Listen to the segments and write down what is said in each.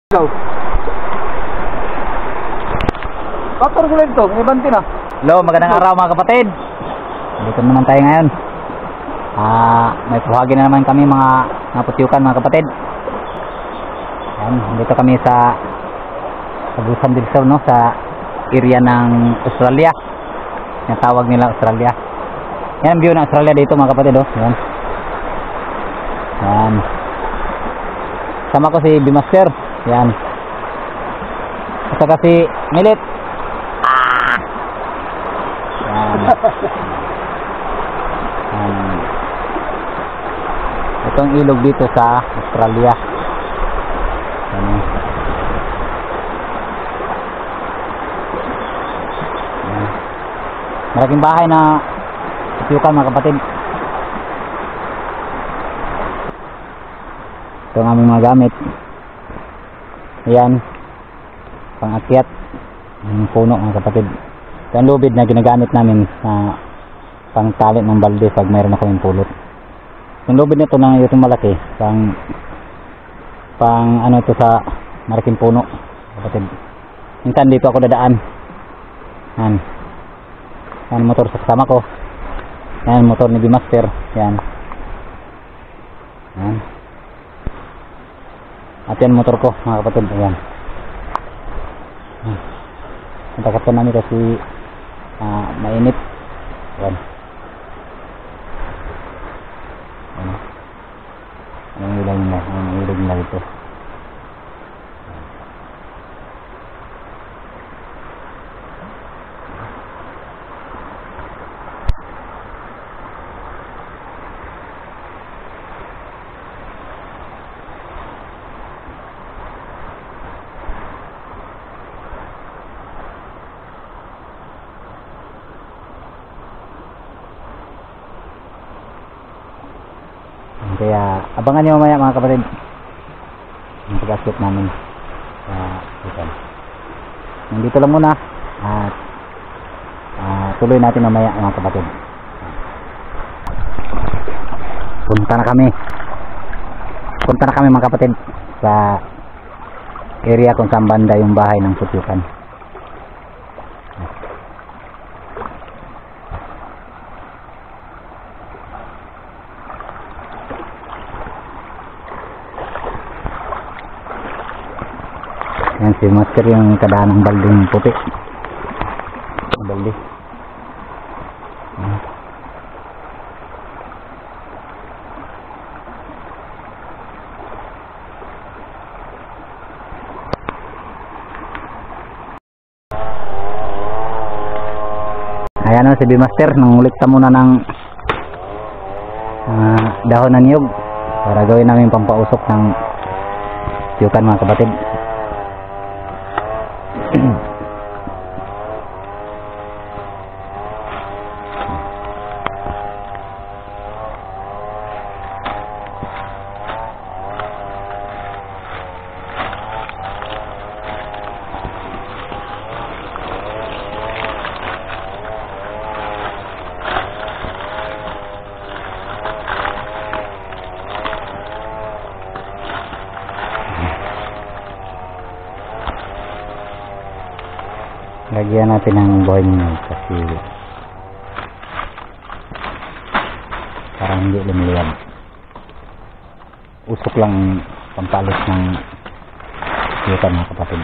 Go. Motor ko lang ito, may banti na. Hello, magandang araw mga kapatid. Dito naman tayo ngayon. May puhagi na naman kami mga naputyukan mga kapatid. Yan, dito kami sa Agusan del Sur, no, sa area ng Australia. Yung tawag nila Australia. Yan ang view ng Australia dito mga kapatid, oh. Yan. Yan. Sama ko si Bimaster. Yan. At saka si Milit. Yan. Ito ang ilog dito sa Australia. Yan. Yan. Malaking bahay na ityukan mga kapatid. Ito ang aming mga gamit. Ayan, pang-akyat ng puno mga kapatid. Ito ang lubid na ginagamit namin sa pang-tali ng balde pag mayroon ako yung pulot. Yung lubid nito na itong malaki, pang ano ito sa malaking puno kapatid. Minsan dito ako dadaan. Yan, yan motor sa kasama ko. Yan motor ni Bimaster. Yan. Yan. At yan motor ko mga kapatid. Ayan. Natakot ko namin kasi mainit. Ayan. Ayan. Anong ilaw nila? Anong ilaw nila ito? Kaya abangan nyo mamaya mga kapatid ang pag-askit namin sa nandito lang muna at tuloy natin mamaya mga kapatid. Punta na kami mga kapatid sa area kung saan banda yung bahay ng putyukan. Yan si Master yung kadaan ng balding puti. Balde. Ayan o si Bimaster, nangulikta muna ng dahon ng niyog para gawin namin pampausok ng putyukan mga kapatid. Lagyan natin ng boing kasi parang hindi lumiliyab. Usok lang pampalit ng putyukan mga kapatid.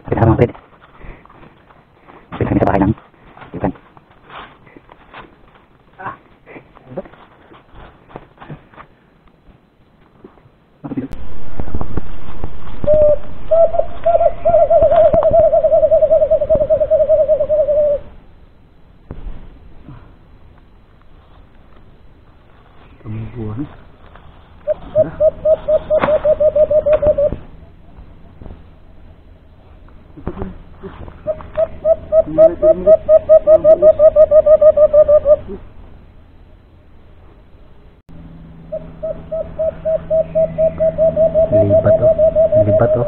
Kita mo. Libat oh. Libat oh.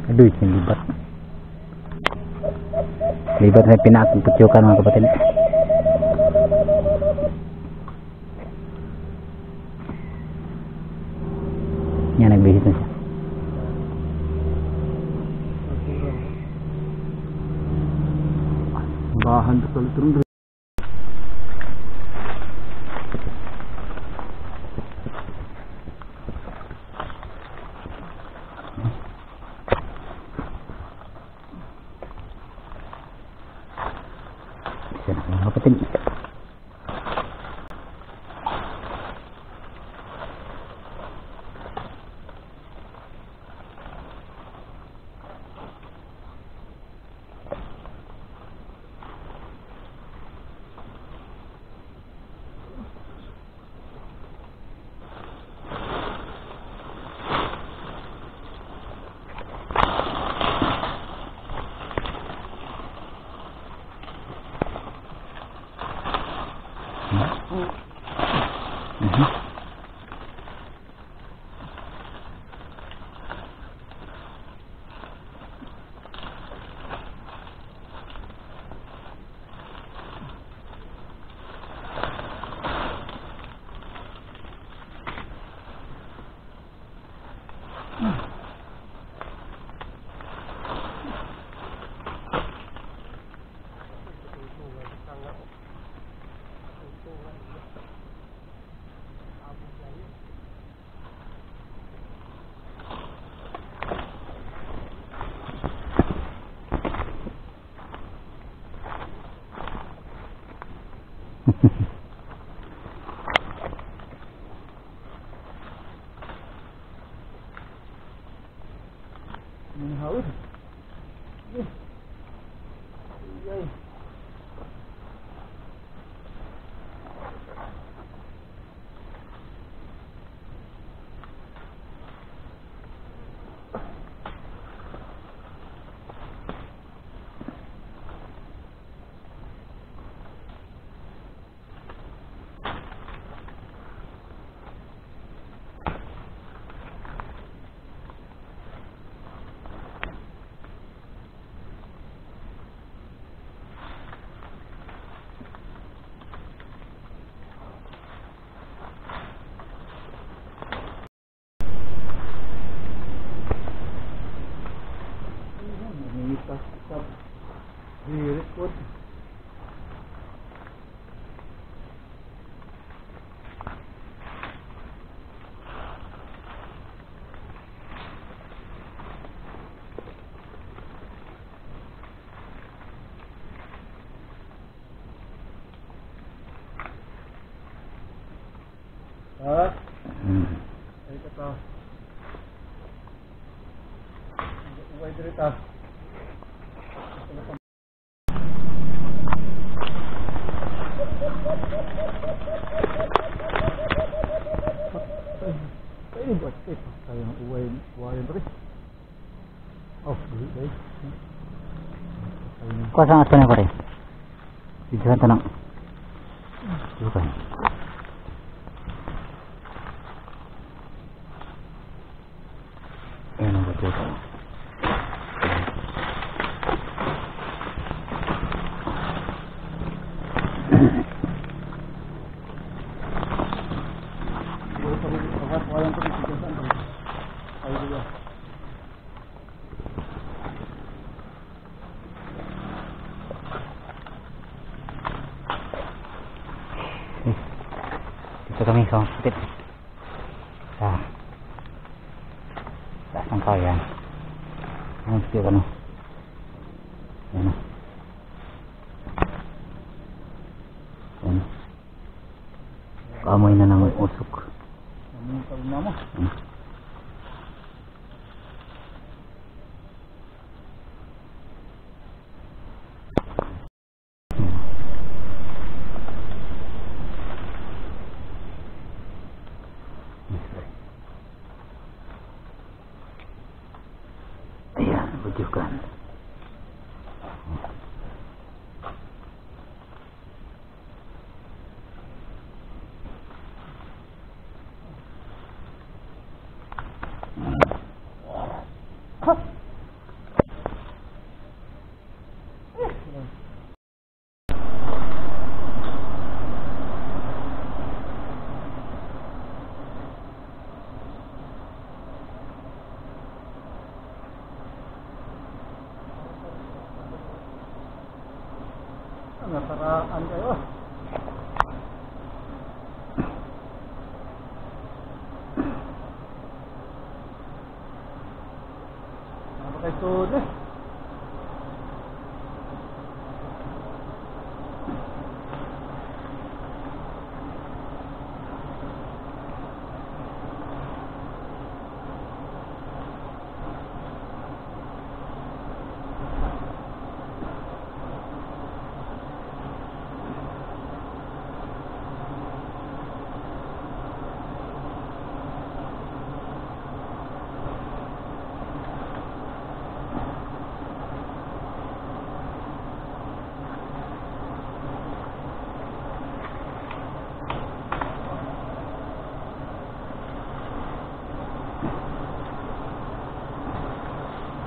Aduh, yung libat. Libat na pinakaputyokan mga kapatid. Yan, nagbihis na siya. Bahan betul turun. Yan mga kapatid. Haus. Stop. Di-record. Ay kata. Uway direta. Ini buat sayang uway terus. Oh, baik. Kuasa nga ito na pare. Videohan tanong. Bukan. Ayan ang buto ito. Dito kami sa hospital. Taas ng kawayan. Ang sitiyo ka no. Ayan o. Ayan o. Kaamoy na ng usok. Ang pagmama. Ayan. Bujukan. Nasaraan kayo. Ano kayo tuloy?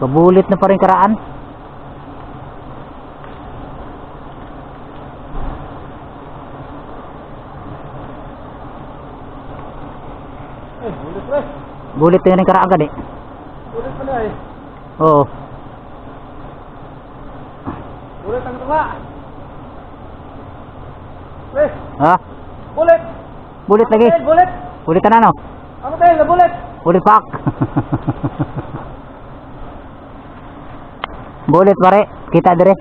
Pabulit na pa rin karaan. Bulit pre. Bulit na yung karaan ka di. Bulit pa na eh. Oo. Bulit ang tunga. Pre. Ha? Bulit. Bulit lagi. Bulit. Bulit ka na no? Ano tayo na bulit? Bulit pak. Bulit pare. Kita dire.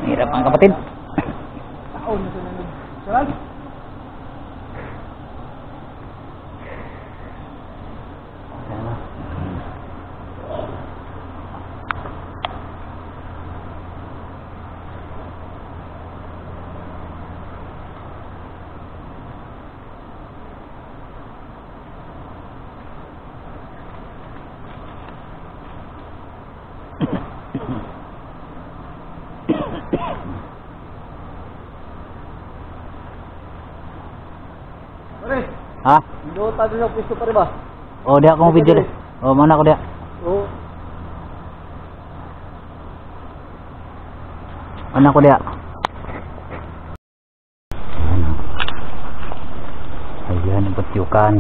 Hirap ang kapatid. Taon na sila nag-salag. Pare, Ha? doon tayo sa pwesto pare ba? Oh, dia ako mo video deh. Oh, mana ako dia? Oo. Mana ako dia? Ayan, ang patyukan.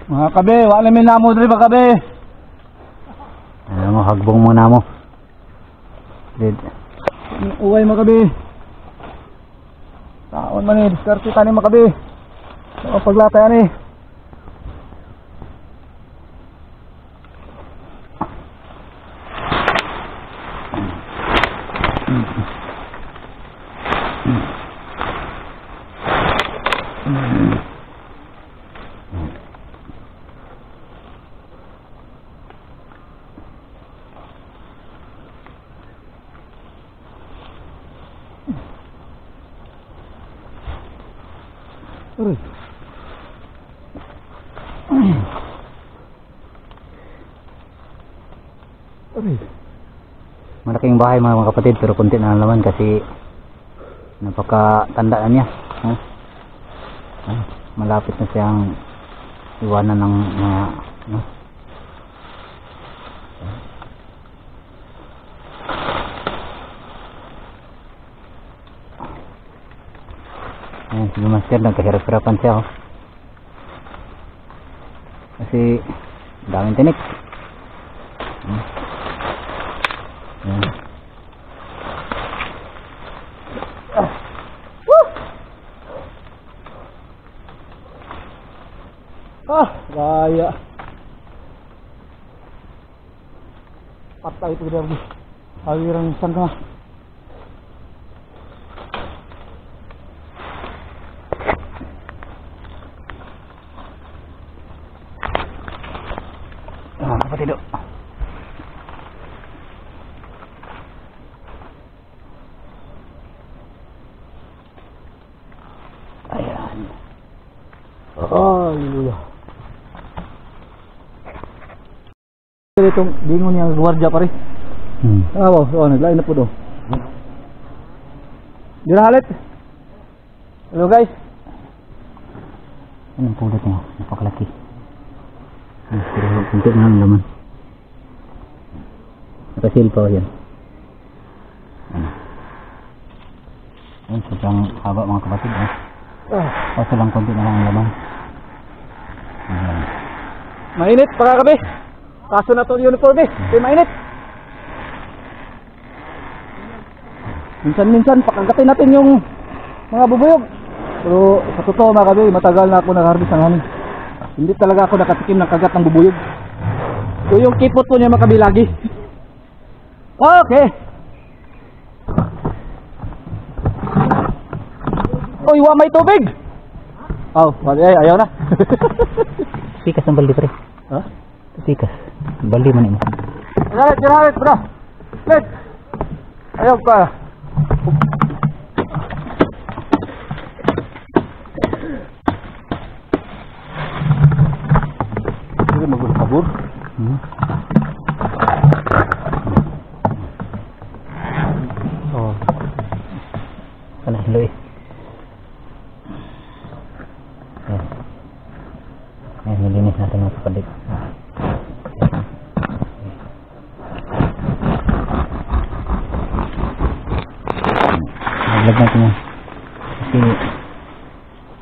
Mga kabe, wala may namo diri ba kabe? Ano mo, hagbong mo na mo. Did. Uway mga kabe. Taon man eh, diskarte tani mga kabe. So, paglatayan eh. Aray. Aray. Malaking bahay mga kapatid, pero konti na naman kasi napakatanda na niya. Malapit na siyang iwanan ng mga Ayan, si Master, nagkahirap-hirapan siya kasi daming tinik. Ayan. Gaya. Patay itu dari aliran sana. Hallelujah. Itong dingon niya gwardiya pare. Naglain na po do. Dira halit. Hello guys. Anong pulot niya? Napakalaki. Pero kunti na lang laman. Nakasil pa yan. Ayun, sobrang haba mga kapatid. Kaso lang kunti na lang ang laman. Ayan. Mainit para kami. Kaso na to uniform eh. Kaya mainit. Minsan-minsan pakagatin natin yung mga bubuyog. Pero sa totoo mga kabi, matagal na ako nag-harvest ng honey. Hindi talaga ako nakatikim ng kagat ng bubuyog. So yung kipot po niya mga kabi lagi. Okay. Uy, wa may tubig. Oh, ayaw na. Pikas ng baldi pre. Ha? Pikas. Baldi man mo. Tiralit, bro. Let's. Ayaw ka. Hindi magulabur. Oh. Ano hilo eh. Ayan, nilinis natin mga kapatid. Naglag natin yan. Kasi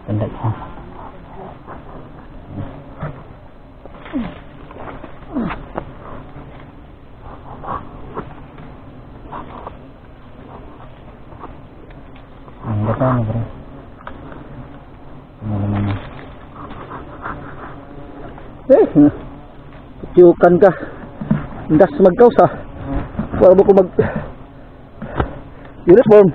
tanda ko. Ang gata na bro. Ano naman yan. Tiyukan ka. Indas magkaus ha. Para mo ko mag uniform.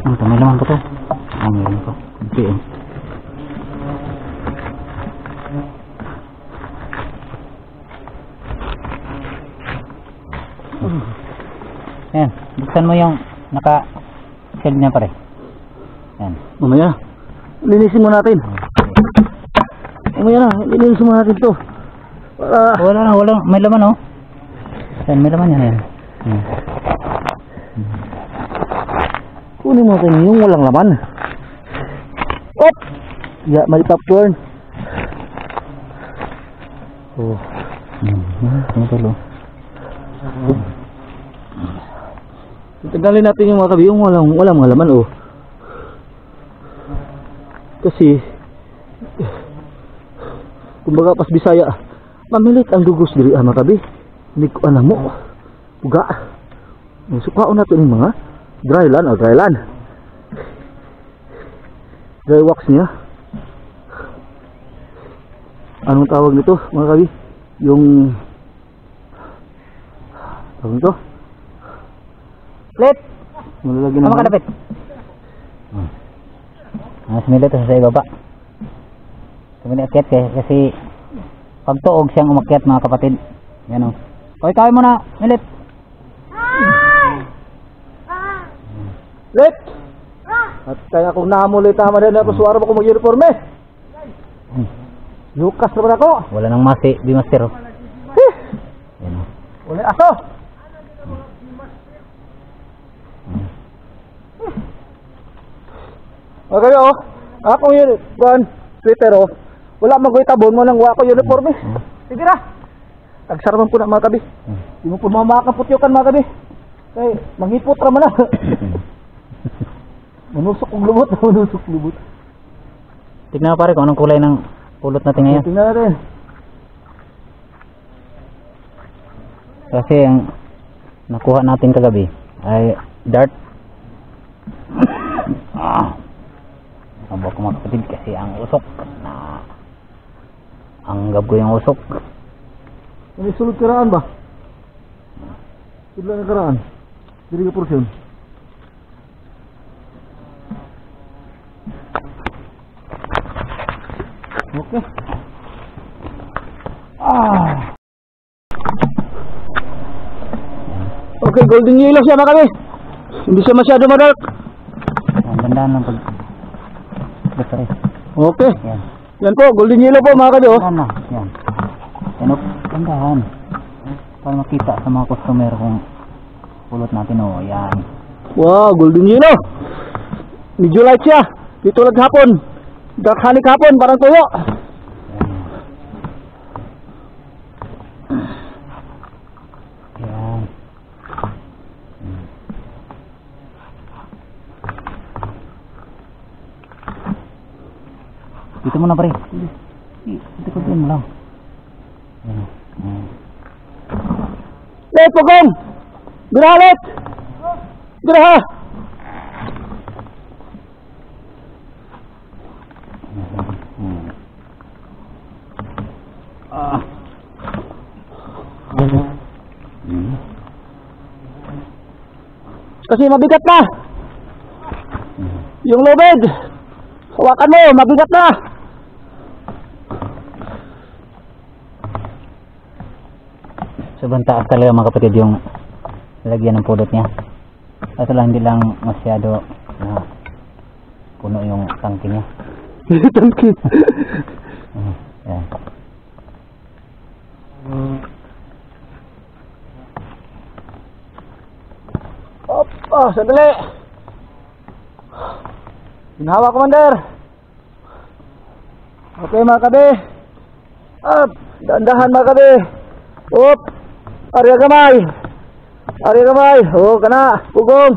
May laman pa to. May laman pa. Okay. Ayan, buksan mo yung naka-shell niya pare. Ayan. Mamaya. Linisin mo natin. Mamaya na, linisin mo natin to. Para... Wala. May laman oh. Ayan, may laman yan. Ayan. Kunin mo natin yung walang laman. Op! Ya, may popcorn. Oh. Tulo. Tagalin natin yung mga kabi, yung walang mga laman oh. Kasi kumbaga pas Bisaya, mamilit ang dugos diri mga kabi. Hindi ko alam mo. Uga. Sukaon natin yung mga dryland. Dry wax niya. Anong tawag nito mga kabi? Yung tawag nito? Let! Malalagyan Tama ka napit. Mas milit sa ibaba. Tumili akyat kasi pag tuog siyang umakyat mga kapatid. Yan o. Okay, kawin mo na. Milit. Let! At kaya kung namulit tama na pasuwara mo kung mag-uniform eh. Lukas naman ako. Wala nang masi. Di master o. Yan o. Wala aso. Okay oh. Akong yun, sweater oh. Wala man ko itabon mo nang wako uniform eh. Sige na. Tagsaraman po na mga kabi. Hindi mo po mamakaputyokan mga kabi. Kaya manghipot raman na. Manusok kong lubot. Tignan mo pare kung anong kulay ng pulot natin ngayon. Tingnan natin. Kasi ang nakuha natin kagabi ay dark. Abo ko mga kapatid kasi ang usok na anggap ko yung usok. May sulod karaan ba? Sulod na karaan. Dili ka porsyon. Okay. Okay, golden yellow siya mga kami. Hindi siya masyado madark. Dandahan lang pag pare. Okay. Yan. Yan po, golden yellow po mga kabi, oh. Yan na. Yan. Yan o. Dandahan. Para makita sa mga customer kung pulot natin o. Yan. Wow, golden yellow. Medyo light siya. Dito lang hapon. Dark honey hapon, parang tuyo. Yan. Dito muna pare. Dito ko din mo lang. Yan. Yan. Let, pagong! Dira, let! Dira, ha! Kasi mabigat na. Yung lubid. Hawakan mo, mabigat na. Sobrang taas talaga mga kapatid yung lagyan ng pulot niya. Kaso lang hindi lang masyado na puno yung tangke niya. Tangke. Yan. Sandali. Hinawa, Commander. Okay mga kabe. Dahan-dahan mga kabe. Up. Arya gamay. Arya gamay. Oh, kana. Pugong.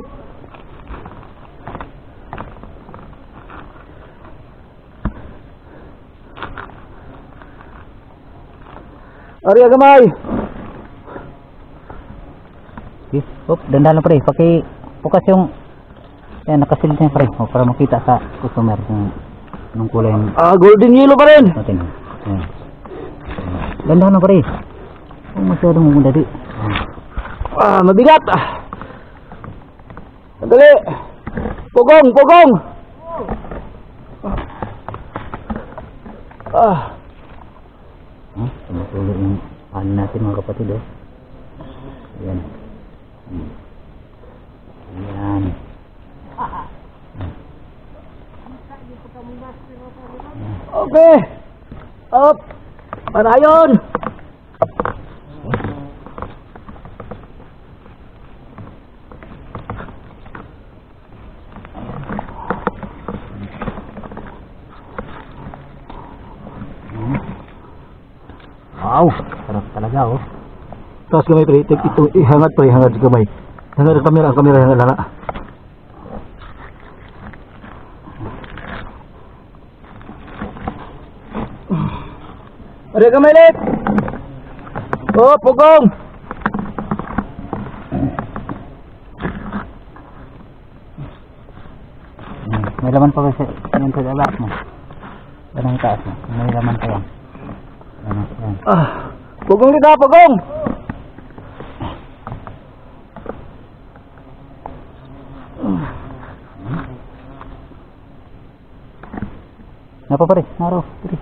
Arya gamay. Okay. Dandahan lang pare. Bukas yung yan, nakasil niya pare. Para makita sa customer kung anong kulay yung Golden yellow pa rin. natin. Yan. Dandahan lang pare. Huwag masyadong mumundadi. Mabigat. Sandali. Pugong, pugong. Tumutulog yung ano natin mga kapatid oh. Ayan. Ayan. Okay. Up. Panayon. Wow, sarap talaga oh. Tapos gamay pre, ito ihangat pre, ihangat sa gamay. Hangat ang kamera hangat lana. Ada gamay let. Oh, pugong. May laman pa kasi yan sa labas mo. Yan ang taas mo. May laman pa yan. Yan. Pugong dito, pugong. Napa pare? Naro. Pare.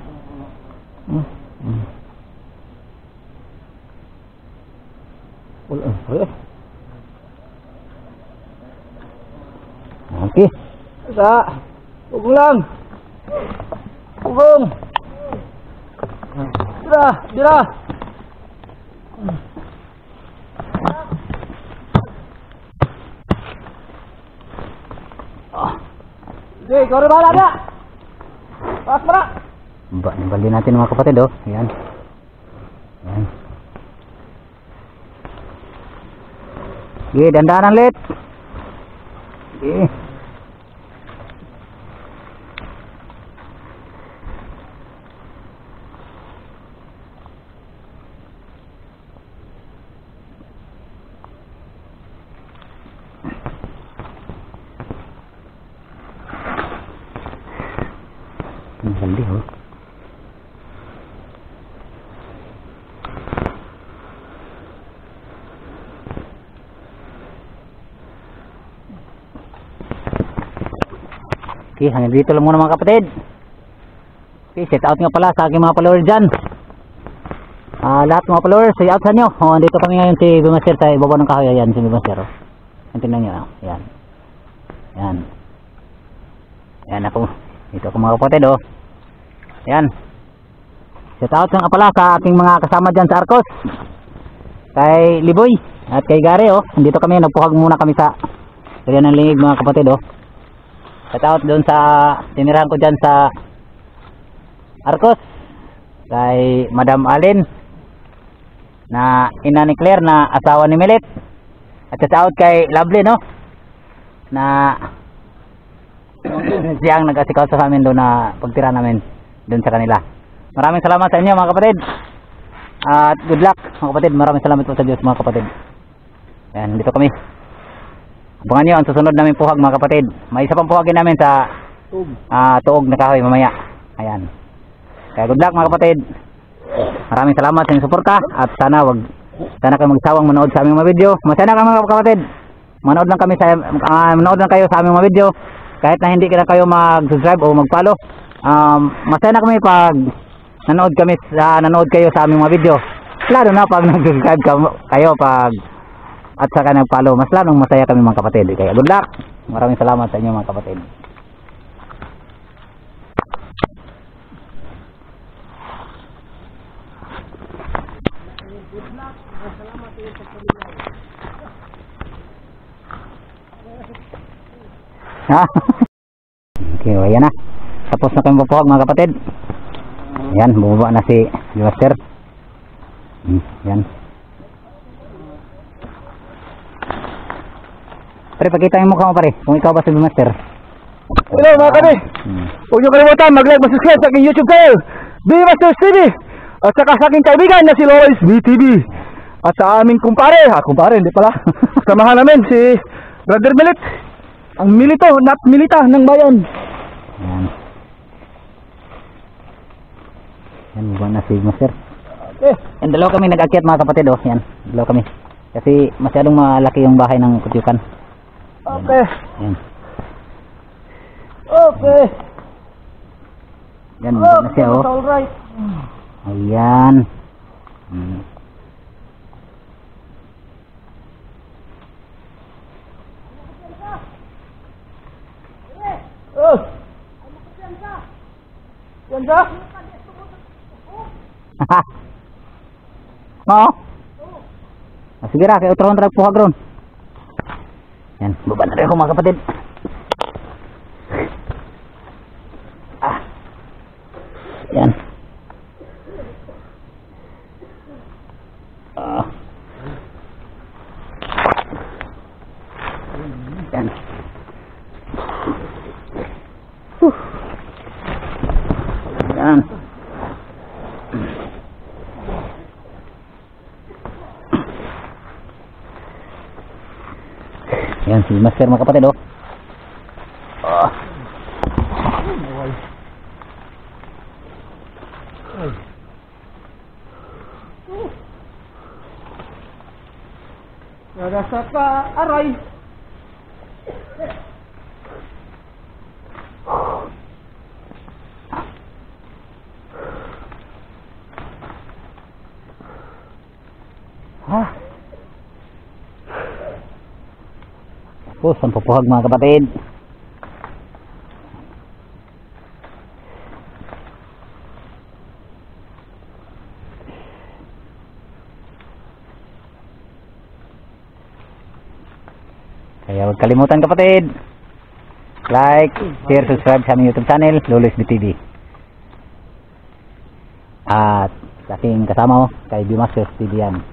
Okay. Sa. Pugong lang. Pugong. Dira, dira. Okay, kau rin bahala na. Pas para. Bali natin mga kapatid oh. Ayan. Ayan. Sige, dandanan ulit. Sige. Ang ganda oh. Okay, hanggang dito lang muna mga kapatid. Okay, set out nga pala sa aking mga followers dyan. Lahat mga followers, set out sa nyo. Dito kami ngayon si Bimaster sa ibaba ng kahoy. Ayan si Bimaster. Tingnan nyo. Ayan. Ayan. Yan ako. Dito ako mga kapatid oh. Yan. Shout out nga pala sa ating mga kasama dyan sa Arcos. Kay Liboy at kay Gary oh. Dito kami, nagpuhag muna kami sa kaya ng lingig mga kapatid oh. Shout out doon sa tinirahan ko dyan sa Arcos. Kay Madam Alin na ina ni Claire na asawa ni Melit. At shout out kay Lovely no. Na siyang nag-asikaw sa amin doon na pagtira namin doon sa kanila. Maraming salamat sa inyo mga kapatid. At good luck mga kapatid. Maraming salamat po sa Diyos mga kapatid. Ayan, dito kami. Abangan nyo ang susunod namin puhag mga kapatid. May isa pang puhagin namin sa tuog na kahoy mamaya. Ayan. Kaya good luck mga kapatid. Maraming salamat sa inyong suporta. At sana kayo magsawang manood sa aming mga video. Masaya na mga kapatid. Manood lang kayo sa aming mga video. Kahit na hindi kayo mag-subscribe o mag-follow. Masaya na kami pag nanood kayo sa aming mga video. Lalo na pag nag-subscribe kayo at saka nag-follow. Mas lalong masaya kami mga kapatid. Kaya good luck. Maraming salamat sa inyo mga kapatid. Ha? Okay, ayan na. Tapos na kami pupuhag mga kapatid. Ayan, bumaba na si Master. Ayan. Pare, pakita yung mukha mo pare. Kung ikaw ba si Master. Hello mga kami. Huwag niyo kalimutan mag-like, mag-subscribe sa aking YouTube channel, B-Masters TV. At saka sa aking kaibigan na si Lois BTV. At sa aming kumpare, hindi pala. Samahan namin si Brother Milit. Ang milito, not milita ng bayan. Yan. Yan, buwan na si Master. Okay. Yan, dalawa kami nag-akyat mga kapatid oh. Yan, dalawa kami. Kasi masyadong malaki yung bahay ng Kutyukan. Okay. Yan. Okay. Yan, buwan na siya oh. Alright. Ayan. Yan ka? Oo. Sige ra, kaya utrahon tayo puhag ron. Yan, baba na rin ako mga kapatid. Yan. Yan. Yan. Yan si Master mga kapatid oh. Nagasa ka aray. Tapos ang pupuhag mga kapatid. Kaya huwag kalimutan kapatid, like, share, subscribe sa aming YouTube channel, Lolis BTV. At sa aking kasama kay B-Masters TV yan.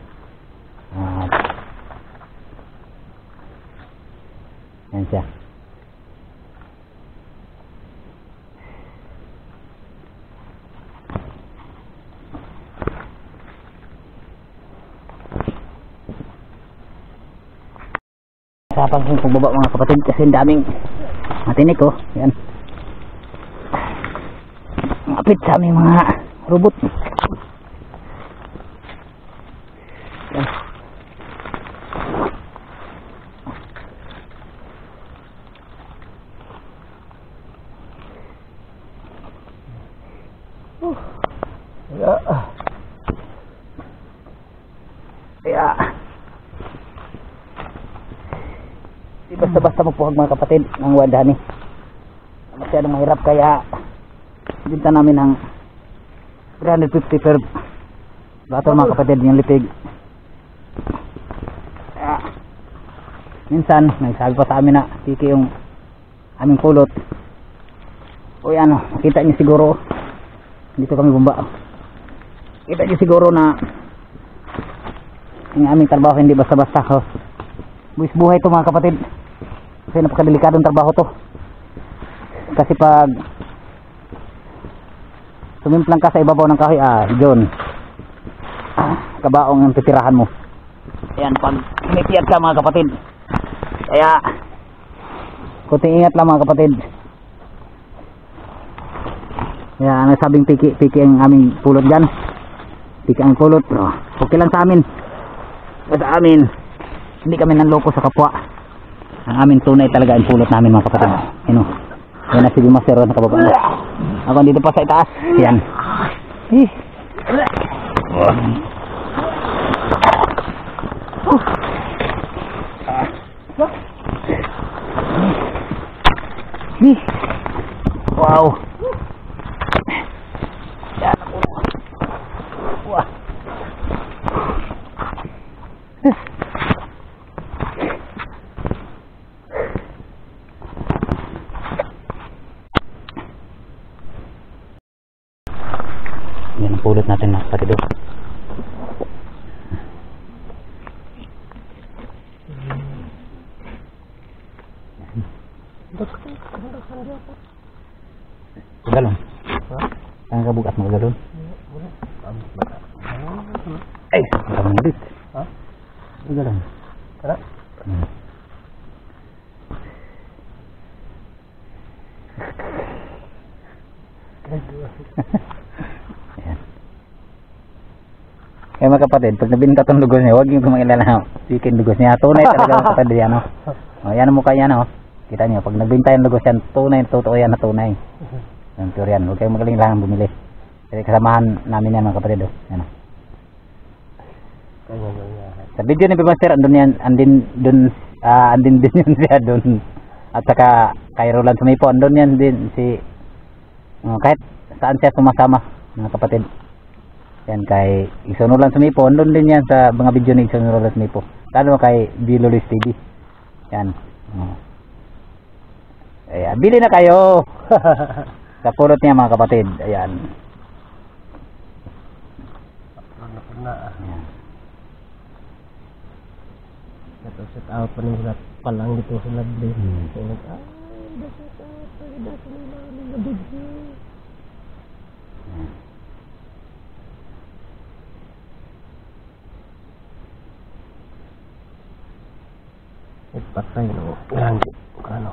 At yan siya. Sapang kong pagbaba mga kapatid kasi ang daming matinik oh. Yan. Mapit sa aming mga robot. Yan. Di basta-basta magpuhag mga kapatid ng wadani. masyadong mahirap kaya binta namin ng 350 per bato mga kapatid yung litig. Minsan nagsabi pa sa amin na tiki yung aming pulot. Uy ano, makita niyo siguro dito kami bumba. Kita niyo siguro na yung aming trabaho hindi basta-basta. Buwis buhay to mga kapatid. Kasi napakadelikadong trabaho to. Kasi pag sumimplang ka sa ibabaw ng kahoy, John, kabaong ang titirahan mo. Ayan, pag umipiyat ka mga kapatid. Kaya kunting ingat lang mga kapatid. Kaya nasabing piki ang aming pulot dyan. Piki ang pulot. Okay lang sa amin. Sa amin hindi kami nanloko sa kapwa. Ang amin tunay talaga ang pulot namin mga kapatid. Yan na si Master na kababa. Ako dito pa sa itaas. Yan. Wow. Yan ako. Wah. Yan ang pulot natin mga kapatid. Galon. Ang kabukat mo galon. Ay, galon dit. Ha? Galon. Tara. Kaya mga kapatid, pag nabinta itong lugos niya, huwag yung kumangilala. Bikin lugos niya. Tunay talaga mga kapatid yan. Yan ang mukha yan. Kita nyo, pag nagbinta yung lugos yan, tunay, totoo yan na tunay. Yung pure yan. Huwag kayong magaling lang bumili. Kasi kasamahan namin yan mga kapatid. Yan. Sa video ni Master, andin din yun siya doon. At saka kay Roland Sumipo, andun yan din si kahit saan siya sumasama mga kapatid. Yan kay Roland Sumipo, andun din yan sa mga video ni Roland Sumipo. Lalo kay Bilolis TV. Yan. Ayan, bili na kayo. Sa pulot niya mga kapatid. Ayan. Ayan. Set out pa nila palang dito sa labdi. Patay no. Ano?